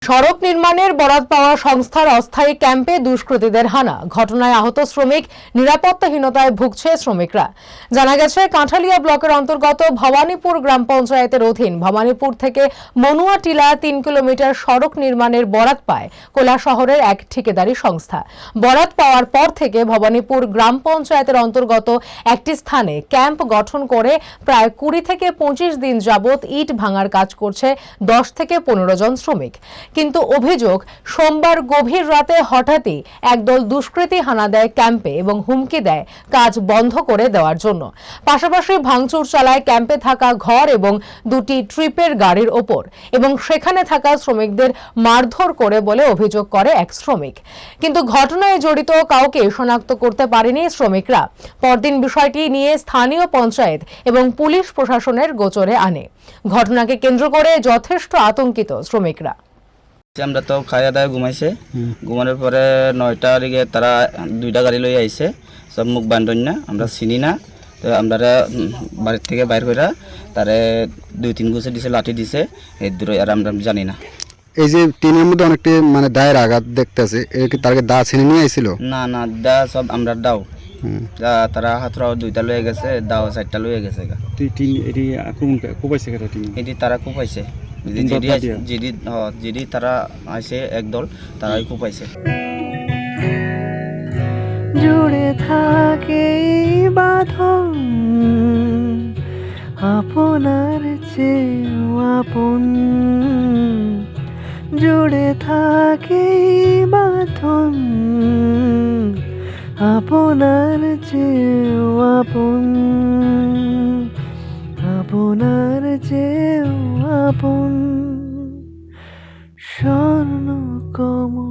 সড়ক নির্মাণের বরাত পাওয়া সংস্থার অস্থায়ী ক্যাম্পে দুষ্কৃতীদের হানা। ঘটনায় আহত শ্রমিক, নিরাপত্তাহীনতায় ভুগছে শ্রমিকরা। জানা গেছে, কাঁঠালিয়া ব্লকের অন্তর্গত ভবানীপুর গ্রাম পঞ্চায়েতের অধীন ভবানীপুর থেকে মনুয়াটিলা ৩ কিলোমিটার সড়ক নির্মাণের বরাত পায় কোলা শহরের এক ঠিকাদারি সংস্থা। বরাত পাওয়ার পর থেকে ভবানীপুর গ্রাম পঞ্চায়েতের অন্তর্গত একটি স্থানে ক্যাম্প গঠন করে প্রায় ২০ থেকে ২৫ দিন যাবৎ ইট ভাঙার কাজ করছে ১০ থেকে ১৫ জন শ্রমিক। কিন্তু অভিযোগ, সোমবার গভীর রাতে হঠাৎই একদল দুষ্কৃতী হানা দেয় ক্যাম্পে এবং হুমকি দেয় কাজ বন্ধ করে দেওয়ার জন্য। পাশাপাশি ভাঙচুর চালায় ক্যাম্পে থাকা ঘর এবং দুটি ট্রিপের গাড়ির ওপর এবং সেখানে থাকা শ্রমিকদের মারধর করে বলে অভিযোগ করে এক শ্রমিক। কিন্তু ঘটনায় জড়িত কাউকে শনাক্ত করতে পারেনি শ্রমিকরা। পরদিন বিষয়টি নিয়ে স্থানীয় পঞ্চায়েত এবং পুলিশ প্রশাসনের গোচরে আনে। ঘটনাকে কেন্দ্র করে যথেষ্ট আতঙ্কিত শ্রমিকরা। আমরা তো খাওয়া দাওয়া ঘুমাইছে, ঘুমানোর পরে ৯টার দিকে তারা ২টা গাড়ি লই আইছে, সব মুখ বান্ধন না, আমরা চিনি না। তো আমরা বাড়ির থেকে বাইর করে তারে ২-৩ গুছে দিছে, লাঠি দিছে, এই দূরে আর আমরা জানি না। এই যে টিনের মধ্যে অনেকটি মানে দায়ের আঘাত দেখতেছে, এর কি তারকে দা ছিনে নিয়ে আইছিল? না না, দা সব আমরা দাও, তারা হাতরাও 2টা লয়ে গেছে, দাও 4টা লয়ে গেছে। এটি তারা কুপাইছে, যেদি তারা আসে একদল, তারাই কুপাইছে। জুড়ে থাকে বাঁধন আপনার চেয়েও আপন, জুড়ে থাকে বাঁধন আপনার চেয়েও আপন, আপনার চেয়েও আপন। স্বর্ণ কমল